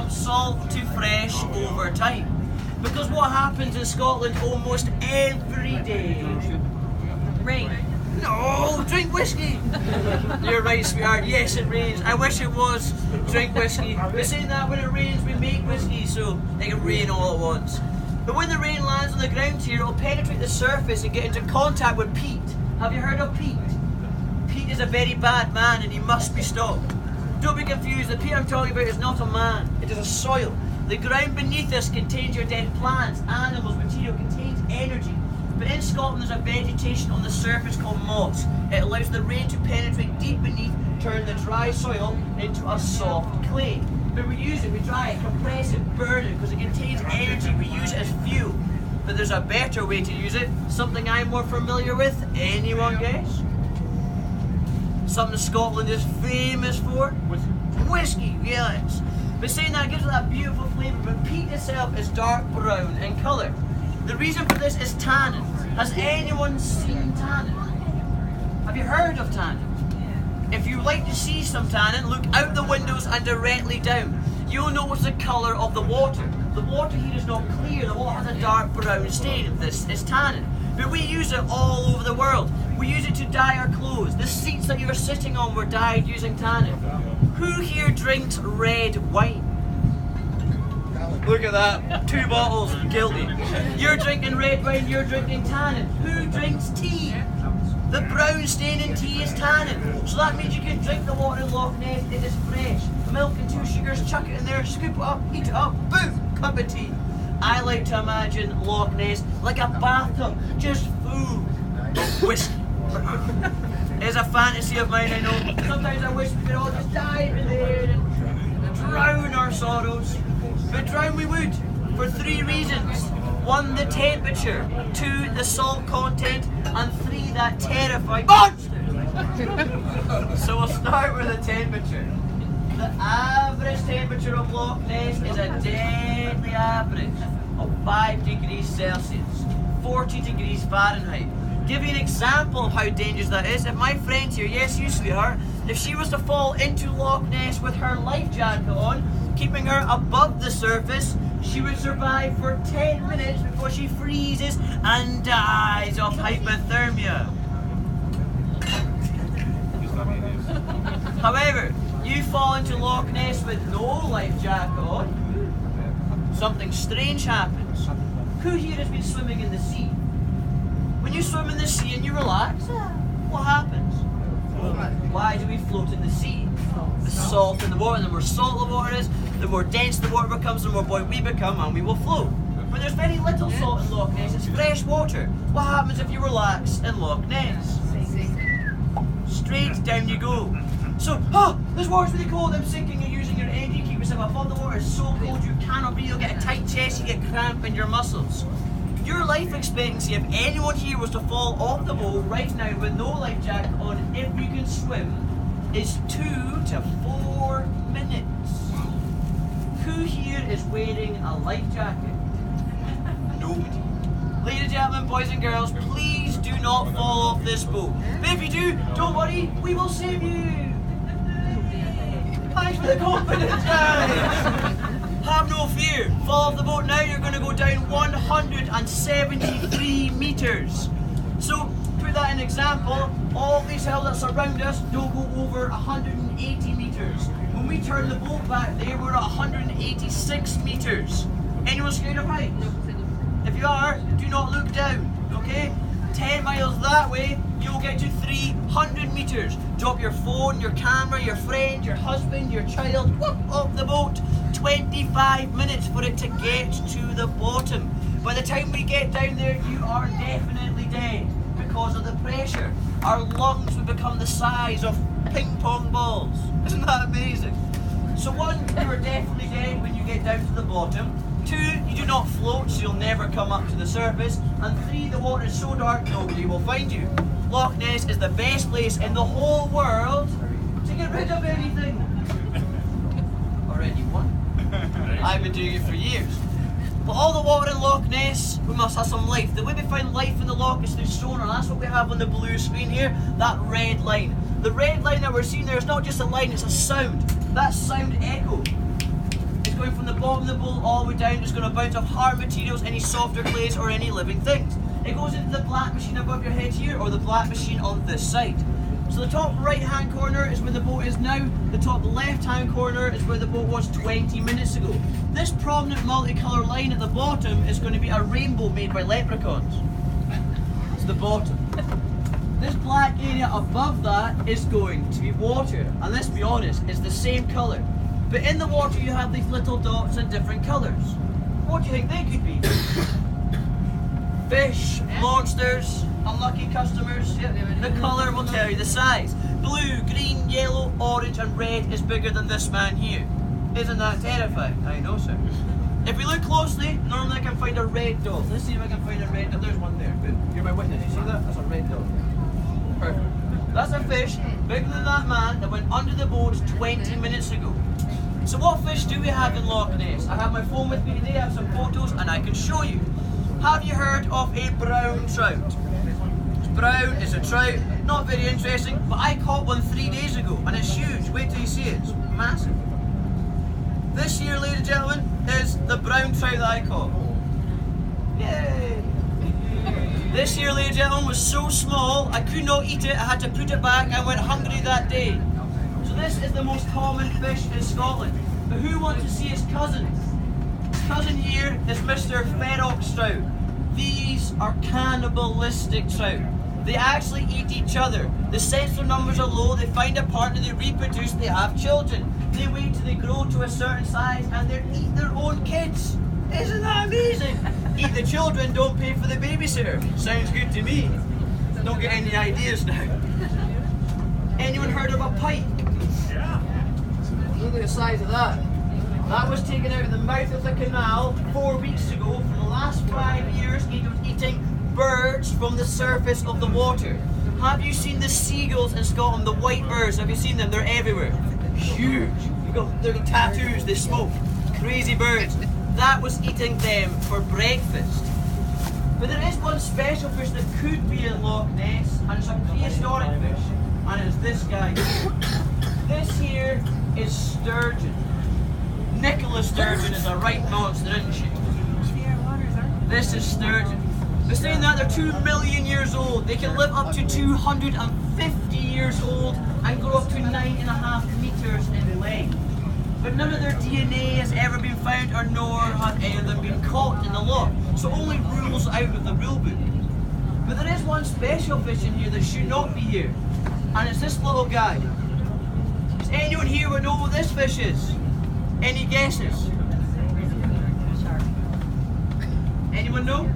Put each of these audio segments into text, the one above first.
from salt to fresh over time. Because what happens in Scotland almost every day? Rain. No, drink whiskey. You're right, sweetheart. Yes, it rains. I wish it was. Drink whiskey. But saying that, when it rains, we make whiskey, so it can rain all at once. But when the rain lands on the ground here, it'll penetrate the surface and get into contact with peat. Have you heard of peat? Peat is a very bad man and he must be stopped. Don't be confused. The peat I'm talking about is not a man. It is a soil. The ground beneath us contains your dead plants, animals, material, contains energy. But in Scotland there's a vegetation on the surface called moss. It allows the rain to penetrate deep beneath, turn the dry soil into a soft clay. But we use it, we dry it, compress it, burn it, because it contains energy, we use it as fuel. But there's a better way to use it, something I'm more familiar with. Anyone guess? Something Scotland is famous for? Whiskey, yes. But saying that gives it that beautiful flavour, but peat itself is dark brown in colour. The reason for this is tannin. Has anyone seen tannin? Have you heard of tannin? If you like to see some tannin, look out the windows and directly down. You'll notice the colour of the water. The water here is not clear, the water has a dark brown stain. This is tannin. But we use it all over the world. We use it to dye our clothes. The seats that you're sitting on were dyed using tannin. Who here drinks red wine? Look at that, 2 bottles, guilty. You're drinking red wine, you're drinking tannin. Who drinks tea? The brown stain in tea is tannin. So that means you can drink the water in Loch Ness, it is fresh. Milk and 2 sugars, chuck it in there, scoop it up, heat it up, boom, cup of tea. I like to imagine Loch Ness like a bathtub, just full of whiskey. It's a fantasy of mine, I know. Sometimes I wish we could all just dive in there and drown our sorrows. But drown we would, for 3 reasons. 1, the temperature. 2, the salt content. And 3, that terrifying monster. So we'll start with the temperature. The average temperature of Loch Ness is a deadly average of 5 degrees Celsius, 40 degrees Fahrenheit. Give you an example of how dangerous that is. If my friend here, yes you sweetheart, if she was to fall into Loch Ness with her life jacket on, keeping her above the surface, she would survive for 10 minutes before she freezes and dies of hypothermia. However, you fall into Loch Ness with no life jacket on, something strange happens. Who here has been swimming in the sea? When you swim in the sea and you relax, what happens? Why do we float in the sea? The salt in the water. The more salt the water is, the more dense the water becomes, the more buoyant we become, and we will float. But there's very little salt in Loch Ness. It's fresh water. What happens if you relax in Loch Ness? Straight down you go. So, this water's really cold. I'm sinking. You're using your energy to keep yourself above the water. It's so cold you cannot breathe. You'll get a tight chest. You get cramp in your muscles. Your life expectancy, if anyone here was to fall off the boat right now with no life jacket on, if you can swim, is 2 to 4 minutes. Who here is wearing a life jacket? Nobody. Ladies and gentlemen, boys and girls, please do not fall off this boat. But if you do, don't worry, we will save you. Thanks for the confidence, guys. Have no fear. Fall off the boat now, you're going to go down 173 metres. So, put that in example, all these hills that surround us don't go over 180 metres. When we turn the boat back there, we're at 186 metres. Anyone scared of heights? If you are, do not look down, okay? 10 miles that way, you'll get to 300 metres. Drop your phone, your camera, your friend, your husband, your child, whoop, off the boat. 25 minutes for it to get to the bottom. By the time we get down there, you are definitely dead because of the pressure. Our lungs will become the size of ping pong balls. Isn't that amazing? So 1, you are definitely dead when you get down to the bottom. 2, you do not float, so you'll never come up to the surface. And 3, the water is so dark nobody will find you. Loch Ness is the best place in the whole world to get rid of anything. Already won. I've been doing it for years. But all the water in Loch Ness, we must have some life. The way we find life in the loch is through sonar. That's what we have on the blue screen here, that red line. The red line that we're seeing there is not just a line, it's a sound. That sound echo is going from bottom of the bowl all the way down is going to bounce off hard materials, any softer clays or any living things. It goes into the black machine above your head here or the black machine on this side. So the top right hand corner is where the boat is now, the top left hand corner is where the boat was 20 minutes ago. This prominent multicolour line at the bottom is going to be a rainbow made by leprechauns. It's the bottom. This black area above that is going to be water, and let's be honest, it's the same colour. But in the water you have these little dots in different colours. What do you think they could be? Fish, monsters, unlucky customers. The colour will tell you the size. Blue, green, yellow, orange and red is bigger than this man here. Isn't that terrifying? I know, sir. If we look closely, normally I can find a red dot. Let's see if I can find a red dot. There's one there. Boom. You're my witness. You see that? That's a red dot. Perfect. That's a fish bigger than that man that went under the boat 20 minutes ago. So what fish do we have in Loch Ness? I have my phone with me today, I have some photos and I can show you. Have you heard of a brown trout? It's brown, it's a trout, not very interesting, but I caught one 3 days ago and it's huge. Wait till you see it, it's massive. This here, ladies and gentlemen, is the brown trout that I caught. Yay! This here, ladies and gentlemen, was so small I could not eat it, I had to put it back, I went hungry that day. So this is the most common fish in Scotland. But who wants to see his cousin? His cousin here is Mr. Ferox trout. These are cannibalistic trout. They actually eat each other. The sensor numbers are low, they find a partner, they reproduce, they have children. They wait till they grow to a certain size and they eat their own kids. Isn't that amazing? Eat the children, don't pay for the babysitter. Sounds good to me. Don't get any ideas now. Anyone heard of a pike? Yeah. Look at the size of that. That was taken out of the mouth of the canal 4 weeks ago. For the last 5 years, it was eating birds from the surface of the water. Have you seen the seagulls in Scotland, the white birds? Have you seen them? They're everywhere. Huge. They've got tattoos, they smoke. Crazy birds. That was eating them for breakfast. But there is one special fish that could be in Loch Ness, and it's a prehistoric fish, and it's this guy. This here is sturgeon. Nicola Sturgeon is a right monster, isn't she? This is sturgeon. They're saying that they're 2 million years old. They can live up to 250 years old and grow up to 9.5 meters in length. But none of their DNA has ever been found, or nor have any of them been caught in the Loch. So only rules out of the rule book. But there is one special fish in here that should not be here, and it's this little guy. Does anyone here would know what this fish is? Any guesses? Anyone know?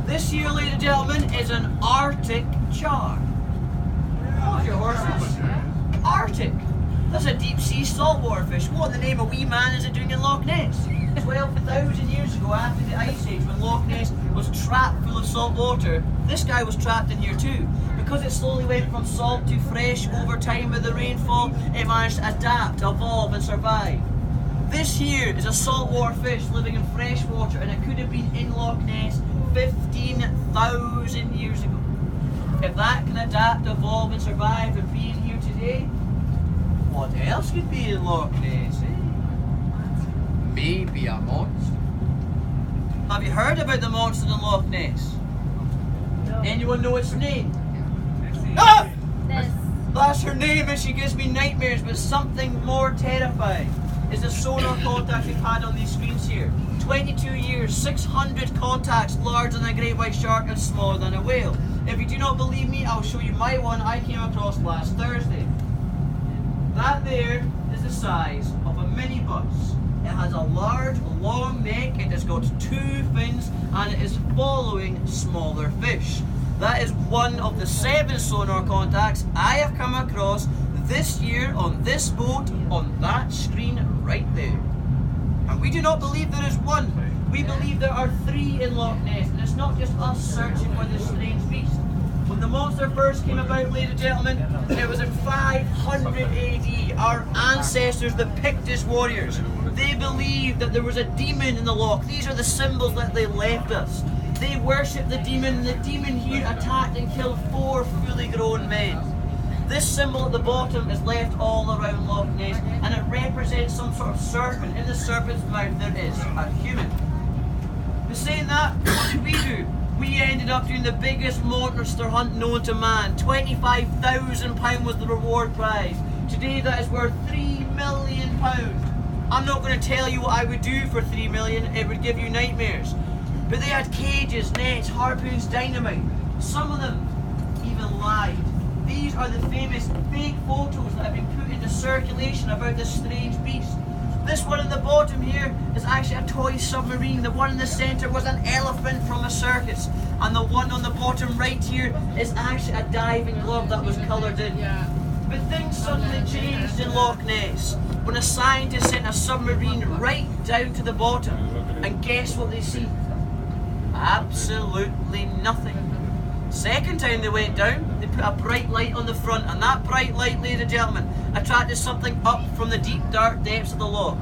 This here, ladies and gentlemen, is an Arctic char. Hold your horses. Arctic. That's a deep sea saltwater fish. What in the name of wee man is it doing in Loch Ness? 12,000 years ago, after the Ice Age, when Loch Ness was trapped full of salt water, this guy was trapped in here too. Because it slowly went from salt to fresh over time with the rainfall, it managed to adapt, evolve and survive. This here is a saltwater fish living in fresh water, and it could have been in Loch Ness 15,000 years ago. If that can adapt, evolve and survive and be in here today, what else could be in Loch Ness, eh? Maybe a monster. Have you heard about the monster in Loch Ness? No. Anyone know its name? Ah! Ness. That's her name and she gives me nightmares, but something more terrifying is the sonar contacts we've had on these screens here. 22 years, 600 contacts larger than a great white shark and smaller than a whale. If you do not believe me, I'll show you my one I came across last Thursday. That there is the size of a minibus. It has a large, long neck, it has got 2 fins, and it is following smaller fish. That is one of the 7 sonar contacts I have come across this year on this boat on that screen right there. And we do not believe there is one. We believe there are 3 in Loch Ness, and it's not just us searching for this strange beast. When the monster first came about, ladies and gentlemen, it was in 500 AD. Our ancestors, the Pictish warriors, they believed that there was a demon in the loch. These are the symbols that they left us. They worshipped the demon, and the demon here attacked and killed 4 fully grown men. This symbol at the bottom is left all around Loch Ness, and it represents some sort of serpent. In the serpent's mouth there is a human. But saying that, what did we do? We ended up doing the biggest monster hunt known to man. £25,000 was the reward prize. Today that is worth £3 million. I'm not going to tell you what I would do for £3 million, it would give you nightmares. But they had cages, nets, harpoons, dynamite. Some of them even lied. These are the famous fake photos that have been put into circulation about this strange beast. This one at the bottom here is actually a toy submarine. The one in the centre was an elephant from a circus. And the one on the bottom right here is actually a diving glove that was coloured in. But things suddenly changed in Loch Ness when a scientist sent a submarine right down to the bottom. And guess what they see? Absolutely nothing. Second time they went down, they put a bright light on the front, and that bright light, ladies and gentlemen, attracted something up from the deep dark depths of the Loch.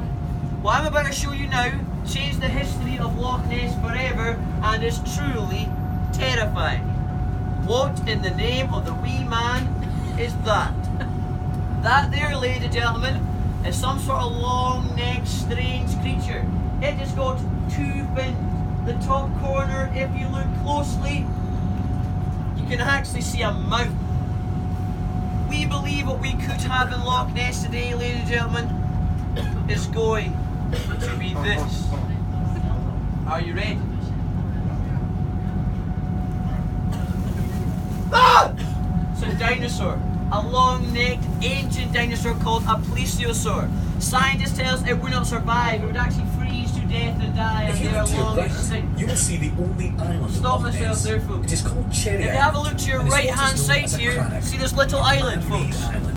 What I'm about to show you now changed the history of Loch Ness forever and is truly terrifying. What in the name of the wee man is that? That there, ladies and gentlemen, is some sort of long-necked strange creature. It has got two fins. The top corner, if you look closely, you can actually see a mouth. We believe what we could have in Loch Ness today, ladies and gentlemen, is going to be this. Are you ready? Ah! It's a dinosaur. A long-necked ancient dinosaur called a plesiosaur. Scientists tell us it would not survive. It would actually freeze to death and die If and you they are look to your long right, extinct. you will see the only island Stop of Loch myself Ness. there, folks. It is called Cherry If you have a look to your and is right what is hand known side as a here, crannoch, see this little island, man-made folks. island.